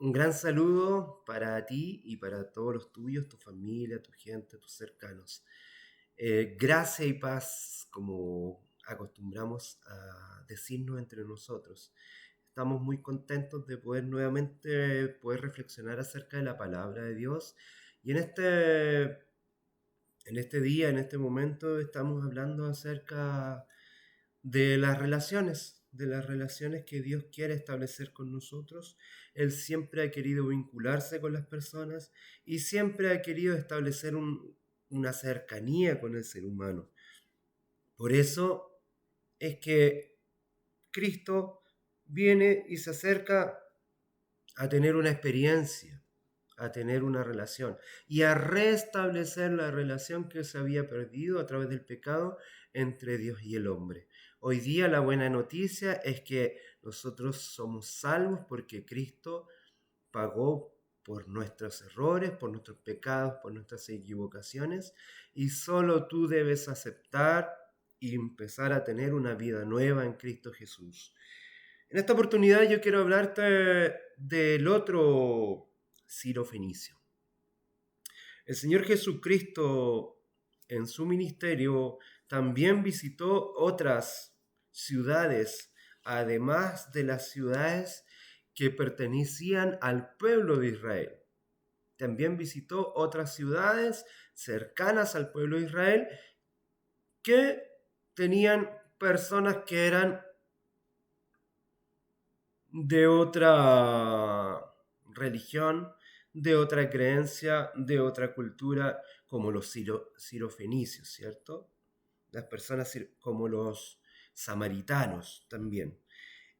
Un gran saludo para ti y para todos los tuyos, tu familia, tu gente, tus cercanos. Gracia y paz, como acostumbramos a decirnos entre nosotros. Estamos muy contentos de poder nuevamente poder reflexionar acerca de la palabra de Dios. Y en este día, en este momento, estamos hablando acerca de las relaciones que Dios quiere establecer con nosotros. Él siempre ha querido vincularse con las personas y siempre ha querido establecer una cercanía con el ser humano. Por eso es que Cristo viene y se acerca a tener una experiencia, a tener una relación y a restablecer la relación que se había perdido a través del pecado entre Dios y el hombre. Hoy día la buena noticia es que nosotros somos salvos porque Cristo pagó por nuestros errores, por nuestros pecados, por nuestras equivocaciones, y solo tú debes aceptar y empezar a tener una vida nueva en Cristo Jesús. En esta oportunidad yo quiero hablarte del otro Ciro Fenicio. El Señor Jesucristo en su ministerio también visitó otras ciudades, además de las ciudades que pertenecían al pueblo de Israel. También visitó otras ciudades cercanas al pueblo de Israel que tenían personas que eran de otra religión, de otra creencia, de otra cultura, como los sirofenicios, ¿cierto? Las personas como los samaritanos también.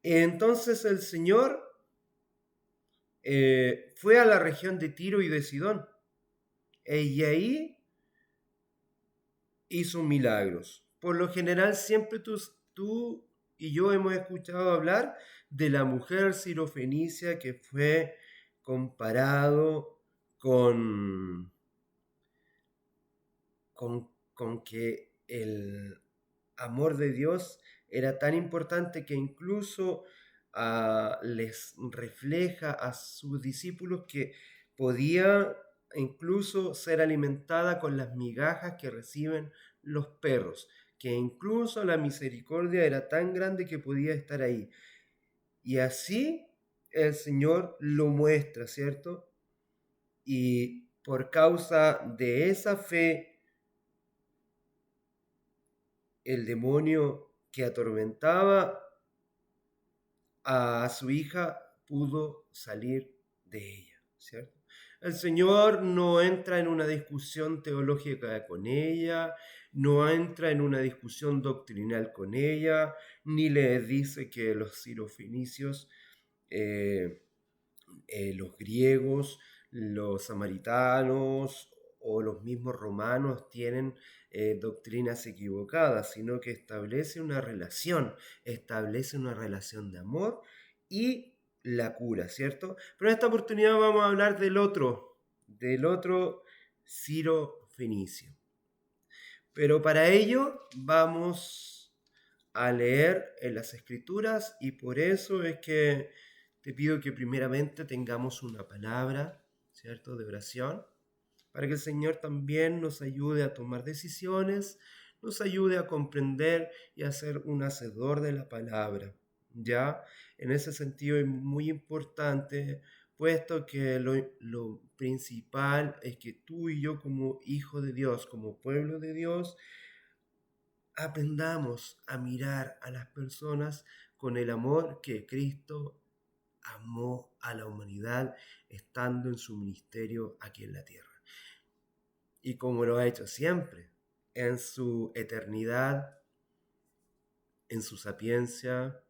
Entonces el Señor fue a la región de Tiro y de Sidón, y ahí hizo milagros. Por lo general, siempre tú y yo hemos escuchado hablar de la mujer sirofenicia que fue comparado con que el amor de Dios era tan importante que incluso les refleja a sus discípulos que podía incluso ser alimentada con las migajas que reciben los perros, que incluso la misericordia era tan grande que podía estar ahí. Y así el Señor lo muestra, ¿cierto? Y por causa de esa fe, el demonio que atormentaba a su hija pudo salir de ella, ¿cierto? El Señor no entra en una discusión teológica con ella, no entra en una discusión doctrinal con ella, ni le dice que los sirofenicios, eh, los griegos, los samaritanos o los mismos romanos tienen doctrinas equivocadas, sino que establece una relación de amor y la cura, ¿cierto? Pero en esta oportunidad vamos a hablar del otro Ciro Fenicio. Pero para ello vamos a leer en las escrituras y por eso es que te pido que primeramente tengamos una palabra, ¿cierto?, de oración, para que el Señor también nos ayude a tomar decisiones, nos ayude a comprender y a ser un hacedor de la palabra. Ya, en ese sentido es muy importante, puesto que lo principal es que tú y yo como hijo de Dios, como pueblo de Dios, aprendamos a mirar a las personas con el amor que Cristo amó a la humanidad estando en su ministerio aquí en la tierra. Y como lo ha hecho siempre, en su eternidad, en su sapiencia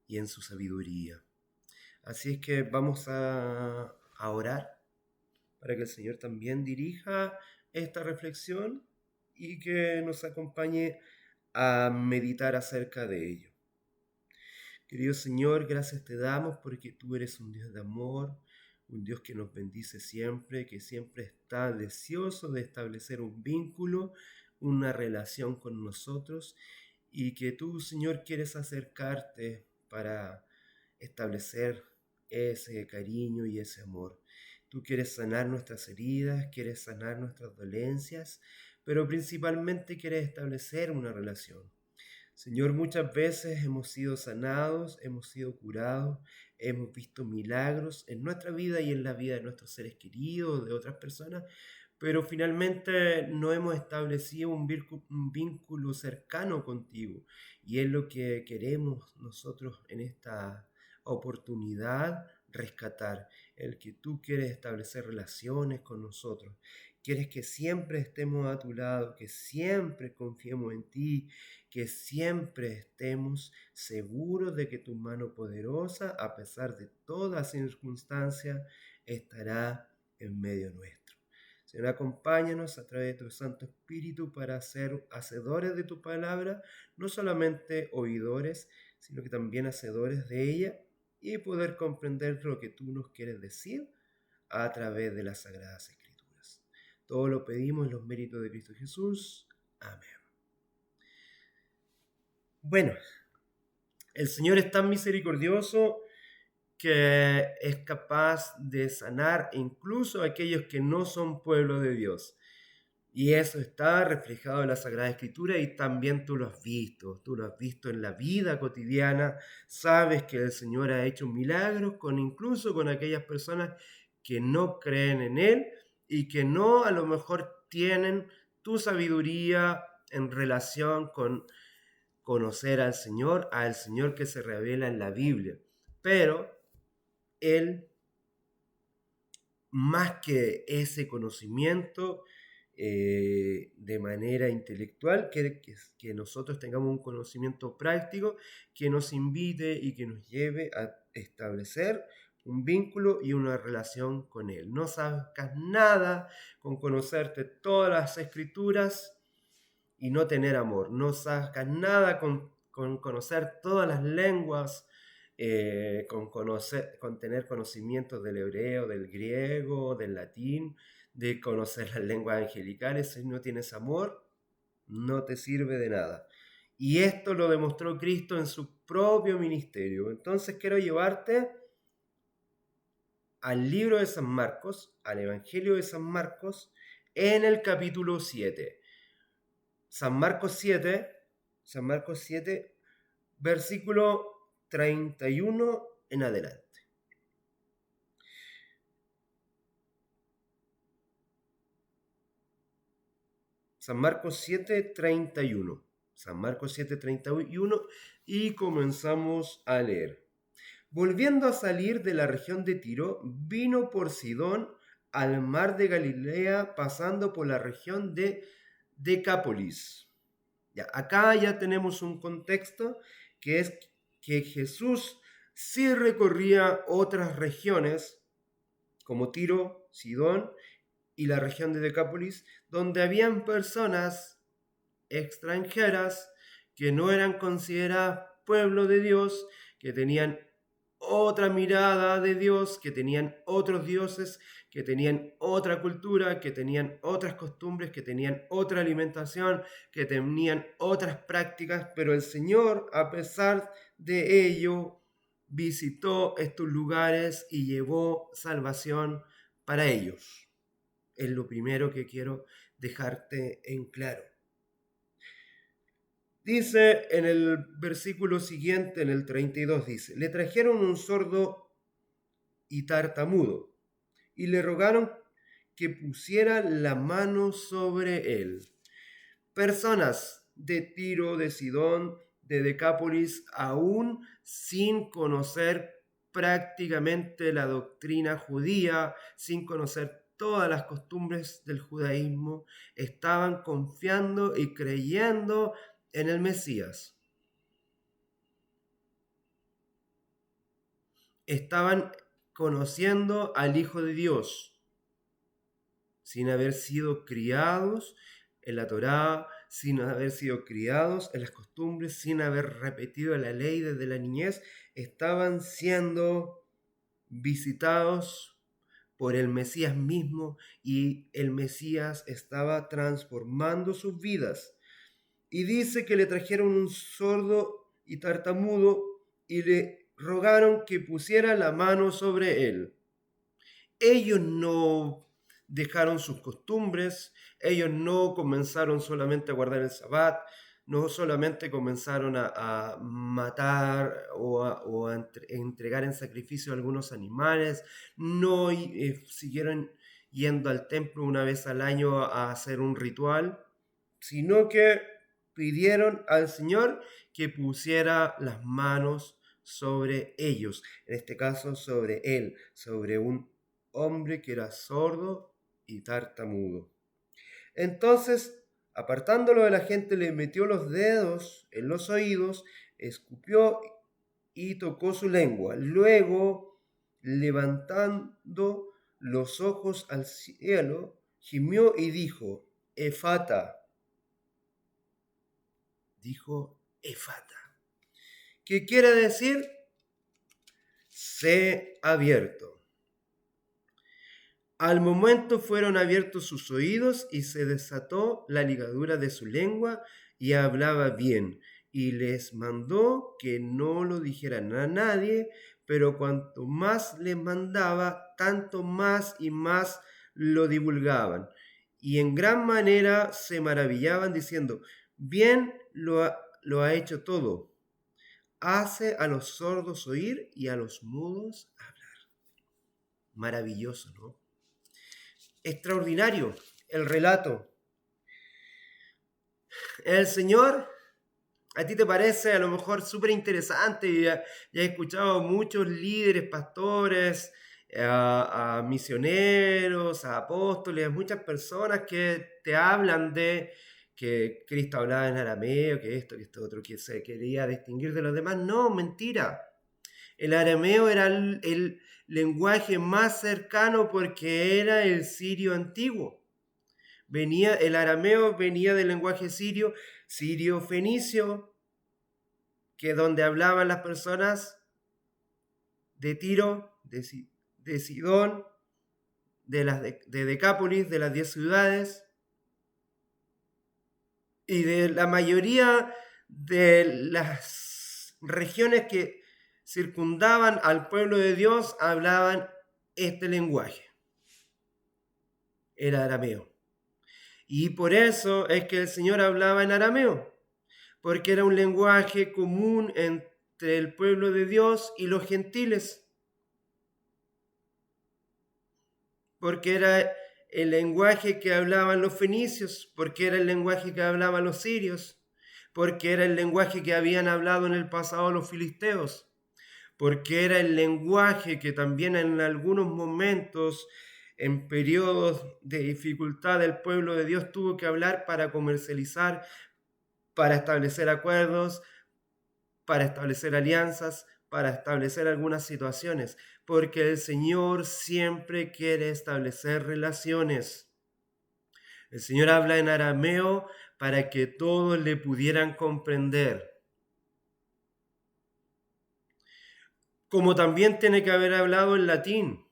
y en su sabiduría. Así es que vamos a orar para que el Señor también dirija esta reflexión y que nos acompañe a meditar acerca de ello. Querido Señor, gracias te damos porque tú eres un Dios de amor, un Dios que nos bendice siempre, que siempre está deseoso de establecer un vínculo, una relación con nosotros y que tú, Señor, quieres acercarte para establecer ese cariño y ese amor. Tú quieres sanar nuestras heridas, quieres sanar nuestras dolencias, pero principalmente quieres establecer una relación. Señor, muchas veces hemos sido sanados, hemos sido curados, hemos visto milagros en nuestra vida y en la vida de nuestros seres queridos, de otras personas, pero finalmente no hemos establecido un vínculo cercano contigo. Y es lo que queremos nosotros en esta oportunidad rescatar, el que tú quieres establecer relaciones con nosotros. Quieres que siempre estemos a tu lado, que siempre confiemos en ti, que siempre estemos seguros de que tu mano poderosa, a pesar de toda circunstancia, estará en medio nuestro. Señor, acompáñanos a través de tu Santo Espíritu para ser hacedores de tu palabra, no solamente oidores, sino que también hacedores de ella y poder comprender lo que tú nos quieres decir a través de las Sagradas Escrituras. Todo lo pedimos en los méritos de Cristo Jesús. Amén. Bueno, el Señor es tan misericordioso que es capaz de sanar incluso a aquellos que no son pueblo de Dios. Y eso está reflejado en la Sagrada Escritura y también tú lo has visto en la vida cotidiana, sabes que el Señor ha hecho milagros incluso con aquellas personas que no creen en Él y que no a lo mejor tienen tu sabiduría en relación con conocer al Señor que se revela en la Biblia. Pero Él, más que ese conocimiento de manera intelectual, quiere que nosotros tengamos un conocimiento práctico que nos invite y que nos lleve a establecer un vínculo y una relación con Él. No sacas nada con conocerte todas las escrituras y no tener amor. No sacas nada con conocer todas las lenguas, con tener conocimientos del hebreo, del griego, del latín, de conocer las lenguas angelicales. Si no tienes amor, no te sirve de nada. Y esto lo demostró Cristo en su propio ministerio. Entonces quiero llevarte al libro de San Marcos, al Evangelio de San Marcos, en el capítulo 7. San Marcos 7, versículo 31 en adelante. San Marcos 7:31. San Marcos 7:31 y comenzamos a leer. Volviendo a salir de la región de Tiro, vino por Sidón al mar de Galilea, pasando por la región de Decápolis. Ya, acá ya tenemos un contexto que es que Jesús sí recorría otras regiones como Tiro, Sidón y la región de Decápolis, donde habían personas extranjeras que no eran consideradas pueblo de Dios, que tenían otra mirada de Dios, que tenían otros dioses, que tenían otra cultura, que tenían otras costumbres, que tenían otra alimentación, que tenían otras prácticas, pero el Señor, a pesar de ello, visitó estos lugares y llevó salvación para ellos. Es lo primero que quiero dejarte en claro. Dice en el versículo siguiente, en el 32, dice, le trajeron un sordo y tartamudo y le rogaron que pusiera la mano sobre él. Personas de Tiro, de Sidón, de Decápolis, aún sin conocer prácticamente la doctrina judía, sin conocer todas las costumbres del judaísmo, estaban confiando y creyendo en el Mesías. Estaban conociendo al Hijo de Dios, sin haber sido criados en la Torá, sin haber sido criados en las costumbres, sin haber repetido la ley desde la niñez, estaban siendo visitados por el Mesías mismo y el Mesías estaba transformando sus vidas. Y dice que le trajeron un sordo y tartamudo y le rogaron que pusiera la mano sobre él. Ellos no dejaron sus costumbres, ellos no comenzaron solamente a guardar el sabbat, no solamente comenzaron a matar o a entregar en sacrificio algunos animales, no siguieron yendo al templo una vez al año a hacer un ritual, sino que pidieron al Señor que pusiera las manos sobre ellos, en este caso sobre él, sobre un hombre que era sordo y tartamudo. Entonces, apartándolo de la gente, le metió los dedos en los oídos, escupió y tocó su lengua. Luego, levantando los ojos al cielo, gimió y dijo, Efata, dijo Efata, que quiere decir, sé abierto. Al momento fueron abiertos sus oídos y se desató la ligadura de su lengua y hablaba bien. Y les mandó que no lo dijeran a nadie, pero cuanto más les mandaba, tanto más y más lo divulgaban. Y en gran manera se maravillaban diciendo, bien lo ha hecho todo. Hace a los sordos oír y a los mudos hablar. Maravilloso, ¿no? Extraordinario el relato. El Señor, a ti te parece a lo mejor súper interesante y ya he escuchado a muchos líderes, pastores, a misioneros, a apóstoles, a muchas personas que te hablan de que Cristo hablaba en arameo, que esto otro, que se quería distinguir de los demás. No, mentira. El arameo era el lenguaje más cercano porque era el sirio antiguo. El arameo venía del lenguaje sirio, sirio-fenicio, que donde hablaban las personas de Tiro, de Sidón, de Decápolis, de las 10 ciudades, y de la mayoría de las regiones que circundaban al pueblo de Dios hablaban este lenguaje. Era arameo. Y por eso es que el Señor hablaba en arameo, porque era un lenguaje común entre el pueblo de Dios y los gentiles, porque era el lenguaje que hablaban los fenicios, porque era el lenguaje que hablaban los sirios, porque era el lenguaje que habían hablado en el pasado los filisteos, porque era el lenguaje que también en algunos momentos, en periodos de dificultad, el pueblo de Dios tuvo que hablar para comercializar, para establecer acuerdos, para establecer alianzas, para establecer algunas situaciones, porque el Señor siempre quiere establecer relaciones. El Señor habla en arameo para que todos le pudieran comprender. Como también tiene que haber hablado en latín,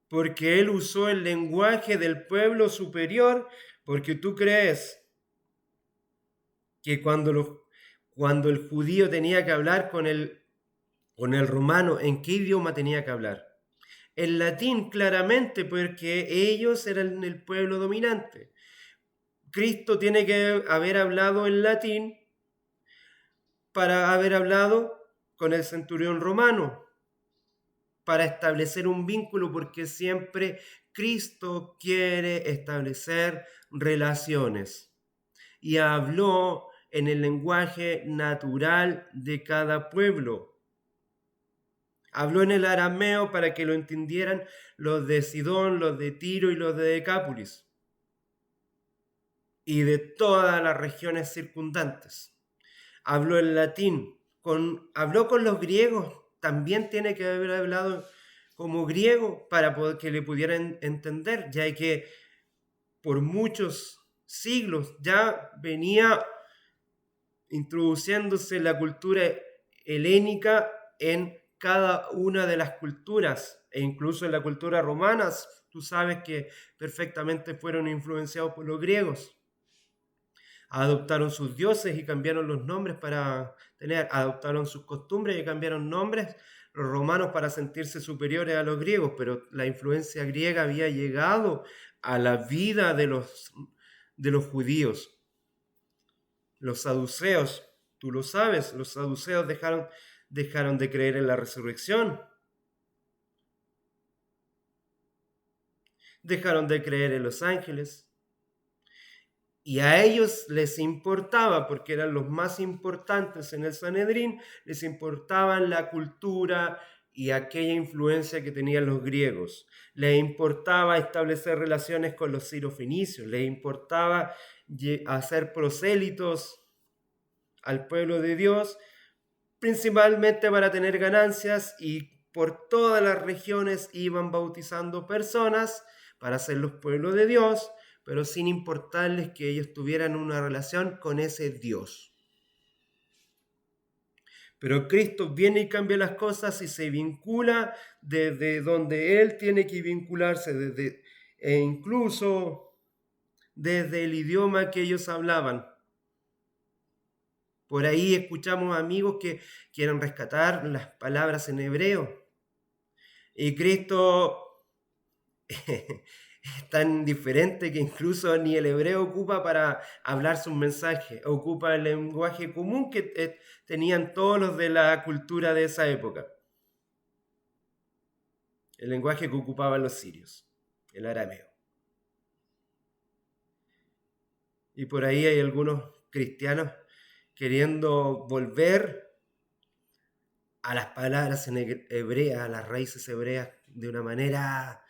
porque Él usó el lenguaje del pueblo superior, porque tú crees que cuando el judío tenía que hablar con el romano, ¿en qué idioma tenía que hablar? En latín, claramente, porque ellos eran el pueblo dominante. Cristo tiene que haber hablado en latín para haber hablado con el centurión romano, para establecer un vínculo, porque siempre Cristo quiere establecer relaciones. Y habló en el lenguaje natural de cada pueblo. Habló en el arameo para que lo entendieran los de Sidón, los de Tiro y los de Decápolis, y de todas las regiones circundantes. Habló en latín, habló con los griegos, también tiene que haber hablado como griego para que le pudieran entender, ya que por muchos siglos ya venía introduciéndose la cultura helénica en cada una de las culturas, e incluso en la cultura romana, tú sabes que perfectamente fueron influenciados por los griegos. Adoptaron sus dioses y cambiaron los nombres adoptaron sus costumbres y cambiaron nombres los romanos para sentirse superiores a los griegos, pero la influencia griega había llegado a la vida de los judíos. Los saduceos, tú lo sabes, los saduceos dejaron de creer en la resurrección, dejaron de creer en los ángeles, y a ellos les importaba, porque eran los más importantes en el Sanedrín, les importaban la cultura y aquella influencia que tenían los griegos. Les importaba establecer relaciones con los sirofenicios, les importaba hacer prosélitos al pueblo de Dios, principalmente para tener ganancias, y por todas las regiones iban bautizando personas para ser los pueblos de Dios, pero sin importarles que ellos tuvieran una relación con ese Dios. Pero Cristo viene y cambia las cosas y se vincula desde donde Él tiene que vincularse, e incluso desde el idioma que ellos hablaban. Por ahí escuchamos amigos que quieren rescatar las palabras en hebreo. Y Cristo es tan diferente que incluso ni el hebreo ocupa para hablar sus mensajes, ocupa el lenguaje común que tenían todos los de la cultura de esa época. El lenguaje que ocupaban los sirios, el arameo. Y por ahí hay algunos cristianos queriendo volver a las palabras en hebrea, a las raíces hebreas, de una manera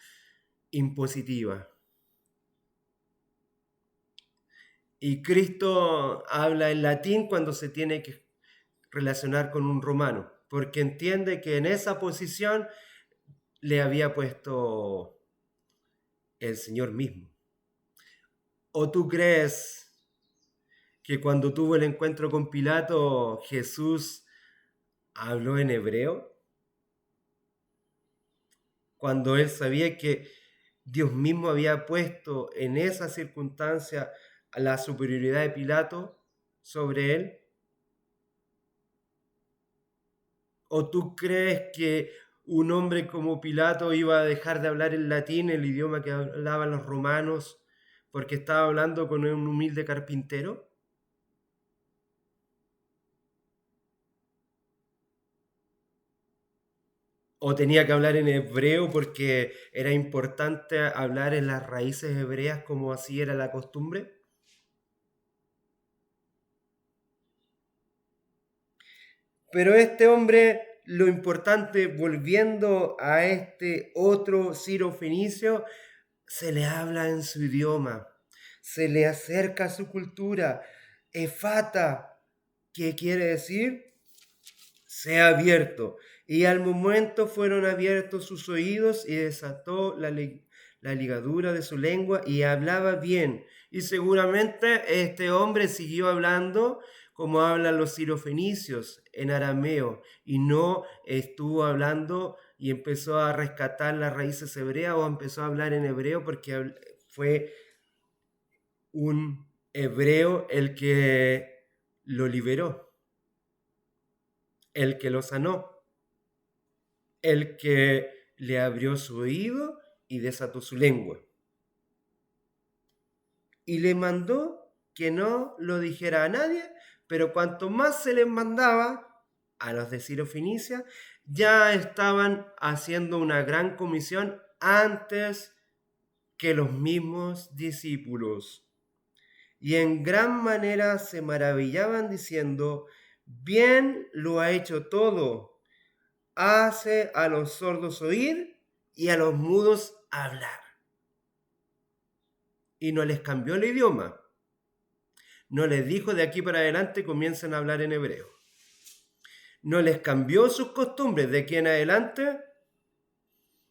impositiva. Y Cristo habla en latín cuando se tiene que relacionar con un romano, porque entiende que en esa posición le había puesto el Señor mismo. ¿O tú crees que cuando tuvo el encuentro con Pilato, Jesús habló en hebreo? Cuando él sabía que Dios mismo había puesto en esa circunstancia la superioridad de Pilato sobre él. ¿O tú crees que un hombre como Pilato iba a dejar de hablar el latín, el idioma que hablaban los romanos, porque estaba hablando con un humilde carpintero? ¿O tenía que hablar en hebreo porque era importante hablar en las raíces hebreas como así era la costumbre? Pero este hombre, lo importante, volviendo a este otro Ciro Fenicio, se le habla en su idioma, se le acerca a su cultura. Efata, ¿qué quiere decir? Sea abierto. Y al momento fueron abiertos sus oídos y desató la ligadura de su lengua y hablaba bien. Y seguramente este hombre siguió hablando como hablan los sirofenicios en arameo, y no estuvo hablando y empezó a rescatar las raíces hebreas o empezó a hablar en hebreo porque fue un hebreo el que lo liberó, el que lo sanó, el que le abrió su oído y desató su lengua. Y le mandó que no lo dijera a nadie, pero cuanto más se les mandaba a los de Ciro Fenicia, ya estaban haciendo una gran comisión antes que los mismos discípulos. Y en gran manera se maravillaban diciendo: bien lo ha hecho todo, hace a los sordos oír y a los mudos hablar. Y no les cambió el idioma. No les dijo de aquí para adelante comiencen a hablar en hebreo. No les cambió sus costumbres. De aquí en adelante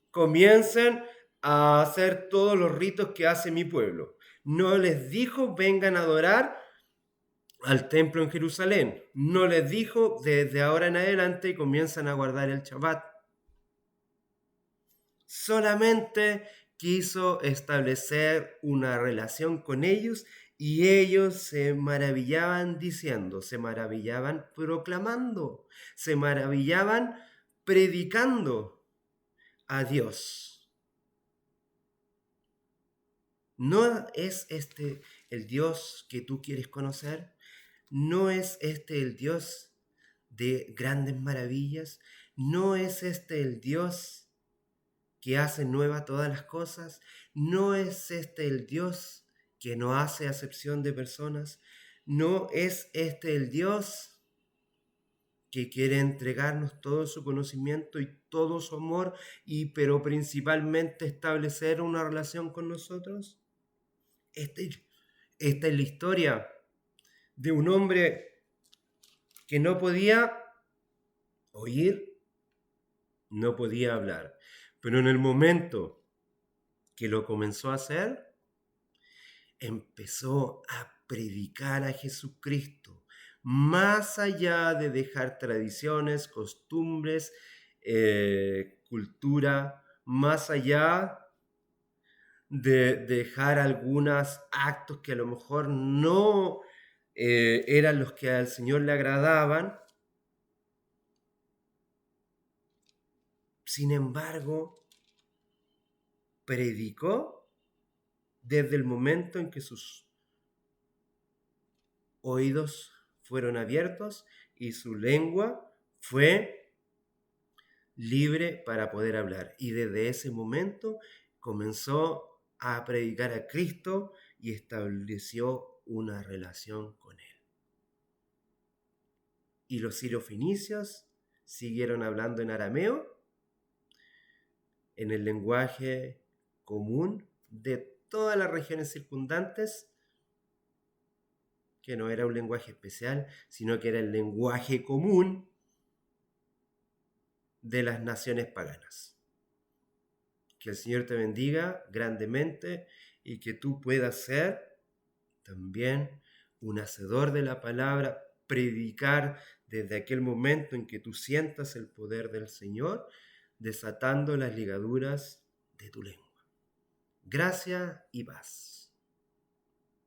comiencen a hacer todos los ritos que hace mi pueblo. No les dijo vengan a adorar al templo en Jerusalén. No les dijo desde ahora en adelante comienzan a guardar el Shabbat. Solamente quiso establecer una relación con ellos Y ellos se maravillaban diciendo, se maravillaban proclamando, se maravillaban predicando a Dios. ¿No es este el Dios que tú quieres conocer? ¿No es este el Dios de grandes maravillas? ¿No es este el Dios que hace nueva todas las cosas? ¿No es este el Dios que no hace acepción de personas? ¿No es este el Dios que quiere entregarnos todo su conocimiento y todo su amor, pero principalmente establecer una relación con nosotros? Este- Esta es la historia de un hombre que no podía oír, no podía hablar, pero en el momento que lo comenzó a hacer, empezó a predicar a Jesucristo, más allá de dejar tradiciones, costumbres, cultura, más allá de dejar algunos actos que a lo mejor no eran los que al Señor le agradaban. Sin embargo, predicó desde el momento en que sus oídos fueron abiertos y su lengua fue libre para poder hablar. Y desde ese momento comenzó a predicar a Cristo y estableció una relación con él. Y los sirofenicios siguieron hablando en arameo, en el lenguaje común de todas las regiones circundantes, que no era un lenguaje especial, sino que era el lenguaje común de las naciones paganas. Que el Señor te bendiga grandemente y que tú puedas ser también un hacedor de la palabra, predicar desde aquel momento en que tú sientas el poder del Señor, desatando las ligaduras de tu lengua. Gracia y paz.